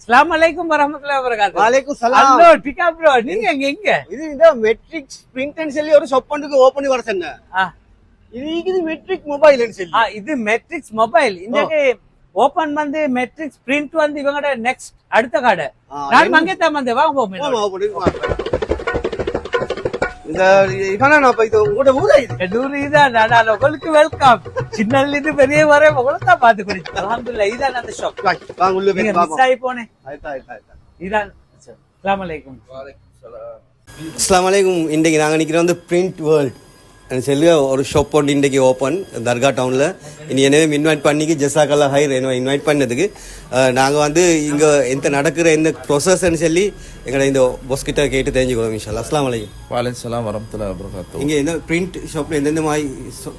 அஸ்ஸலாமு அலைக்கும் வரஹ்மத்துல்லாஹி வபரகாத்துஹு. வலைக்கும் சலாம். ஹலோ டிகா ப்ரோ, நீங்க எங்க? இது இந்த மெட்ரிக்ஸ் பிரிண்ட் சொல்லி ஒரு ஷாப் ஒன்றுக்கு ஓபன் பண்ணி வர சொன்னேன். இது மெட்ரிக் மொபைல் சொல்லி. இது மெட்ரிக்ஸ் மொபைல். இன்னைக்கு ஓபன் வந்து மெட்ரிக்ஸ் பிரிண்ட் வந்து இவங்கட நெக்ஸ்ட் அடுத்த கடை. நான் அங்கே தான் வந்து வாங்க போவோம். இந்த இவனா நான் போய் உங்களோட ஊரா இது ஊர் இதான். நான் உங்களுக்கு வெல்கம். சின்னதுல இருந்து பெரிய வரை உங்களை தான் பாத்து குடிச்சு. அல்ஹம்துலில்லாஹ் இதான் அந்த ஷாப். வாங்க உள்ள போய் பாப்போம். மிஸ் ஆகி போனேன். ஆயிட்டா. இதான். அஸ்ஸலாமு அலைக்கும். அஸ்ஸலாமு அலைக்கும். இன்றைக்கு நாங்கள் நிற்கிறோம் வந்து பிரிண்ட் வேர்ல்ட் சொல்லி ஒரு ஷாப் ஒன்று இன்றைக்கி ஓப்பன் தர்கா டவுனில். இனி எனவே இன்வைட் பண்ணிக்கு ஜசாக்கல்லா ஹைர் என்ன இன்வைட் பண்ணதுக்கு நாங்கள் வந்து இங்கே எந்த நடக்கிற எந்த ப்ரொசஸ்ன்னு சொல்லி எங்களை இந்த பொஸ்கிட்ட கேட்டு தெரிஞ்சுக்கிறோம் இன்ஷால்லா. அஸ்ஸலாமு அலைக்கும். வலைக்கும் சலாம் வரமத்துல்லாஹி வபரகாத்துஹு. இங்கே எந்த பிரிண்ட் ஷாப்பில் எந்தெந்த மாதிரி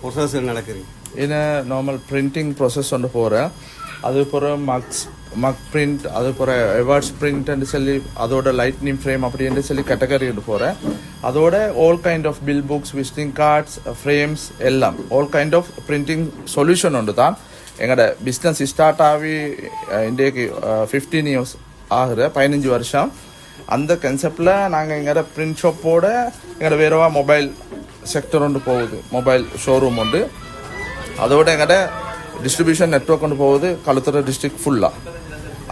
ப்ரொசஸ் நடக்குது? இது நார்மல் பிரிண்டிங் ப்ரொசஸ் ஒன்று போகிறேன். அது போகிற மக் பிரிண்ட், அது போகிற எவார்ட்ஸ் பிரிண்ட்னு சொல்லி அதோட லைட்னிங் ஃப்ரேம் அப்படின்னு சொல்லி கேட்டகரி எடுத்து போகிறேன். அதோட all kind of bill books, visiting cards, frames எல்லாம் all kind of printing solution ஒன்று தான். எங்களோட பிஸ்னஸ் ஸ்டார்ட் ஆகி இன்றைக்கு 15 இயர்ஸ் ஆகுற 15 வருஷம். அந்த கன்செப்டில் நாங்கள் எங்களோட பிரிண்ட் ஷாப்போட எங்களோட வேறவா மொபைல் செக்டர் ஒன்று போகுது, மொபைல் ஷோரூம் உண்டு. அதோட எங்களோட டிஸ்ட்ரிபியூஷன் நெட்வொர்க் கொண்டு போகுது களுத்துறை டிஸ்ட்ரிக்ட் ஃபுல்லாக.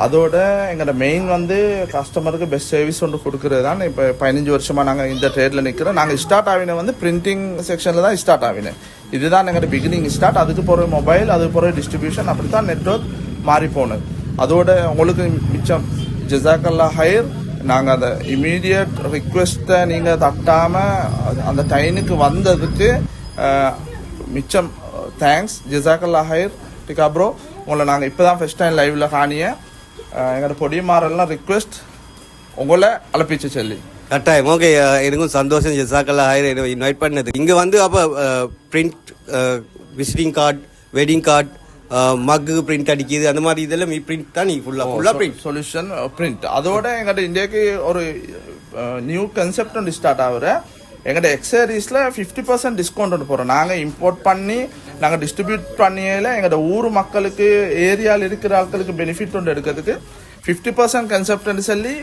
அதோட எங்களோட மெயின் வந்து கஸ்டமருக்கு பெஸ்ட் சர்வீஸ் ஒன்று கொடுக்குறது தான். இப்போ 15 வருஷமாக நாங்கள் இந்த ட்ரேடில் நிற்கிறோம். நாங்கள் ஸ்டார்ட் ஆகின வந்து பிரிண்டிங் செக்ஷனில் தான் ஸ்டார்ட் ஆகினேன். இதுதான் எங்களோட பிகினிங் ஸ்டார்ட். அதுக்கு போகிற மொபைல், அதுக்கு போகிற டிஸ்ட்ரிபியூஷன், அப்படி தான் நெட்வொர்க் மாறி போனது. அதோட உங்களுக்கு மிச்சம் ஜஸாக்கல்லா ஹைர். நாங்கள் அந்த இமீடியட் ரிக்வெஸ்ட்டை நீங்கள் தட்டாமல் அந்த டைமுக்கு வந்ததுக்கு மிச்சம் தேங்க்ஸ். ஜஸாக்கல்லா ஹைர் டிகா ப்ரோ. உங்களை நாங்கள் இப்போ தான் ஃபர்ஸ்ட் டைம் லைவ்ல காணிய எங்களோட பொடிமாரெல்லாம் ரிக்வெஸ்ட் உங்களை அழைப்பிச்சு சொல்லி கட்டாயம். ஓகே, எனக்கும் சந்தோஷம். ஜஸாக்கல்லா ஹைர் இன்வைட் பண்ணது. இங்கே வந்து அப்போ print, visiting card, wedding card, மக்கு பிரிண்ட் அடிக்குது, அந்த மாதிரி இதெல்லாம் பிரிண்ட் தான். நீங்கள் ஃபுல்லாக பிரிண்ட் சொல்யூஷன் பிரிண்ட். அதோட எங்கள்கிட்ட இந்தியாவுக்கு ஒரு நியூ கன்செப்ட் ஒன்று ஸ்டார்ட் ஆகுற. எங்கள்கிட்ட எக்ஸசரிஸில் 50% டிஸ்கவுண்ட் ஒன்று போகிறோம். நாங்கள் இம்போர்ட் பண்ணி நாங்கள் டிஸ்ட்ரிபியூட் பண்ணியில் எங்களோட ஊர் மக்களுக்கு, ஏரியாவில் இருக்கிற ஆட்களுக்கு பெனிஃபிட் ஒன்று எடுக்கிறதுக்கு 50% கன்செப்ட்னு சொல்லி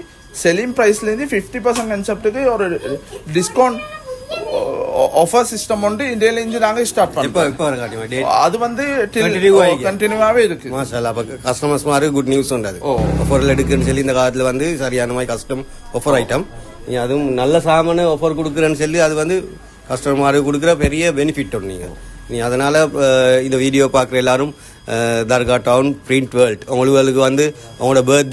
செல்லிங் ப்ரைஸ்லேருந்து 50% கன்செப்டுக்கு ஒரு டிஸ்கவுண்ட் ஆஃபர் சிஸ்டம் ஒன்று இந்தியாவிலேருந்து நாங்கள் ஸ்டார்ட் பண்ணோம். அது வந்து கண்டினியூவாகவே இருக்கு. மாஷாஅல்லாஹ். அப்போ கஸ்டமர்ஸ் மாதிரி குட் நியூஸ் உண்டு. அது ஆஃபரில் எடுக்குன்னு சொல்லி இந்த காலத்தில் வந்து சரியான மாதிரி கஸ்டம் ஆஃபர் ஐட்டம். நீங்கள் அதுவும் நல்ல சாமான ஆஃபர் கொடுக்குறேன்னு சொல்லி அது வந்து கஸ்டமர் கொடுக்குற பெரிய பெனிஃபிட் ஒன்று. நீங்கள் அதனால் இந்த வீடியோ பார்க்குற எல்லாரும் தர்கா டவுன் பிரிண்ட் வேர்ல்ட் உங்களுக்கு வந்து அவங்களோட பர்த்டே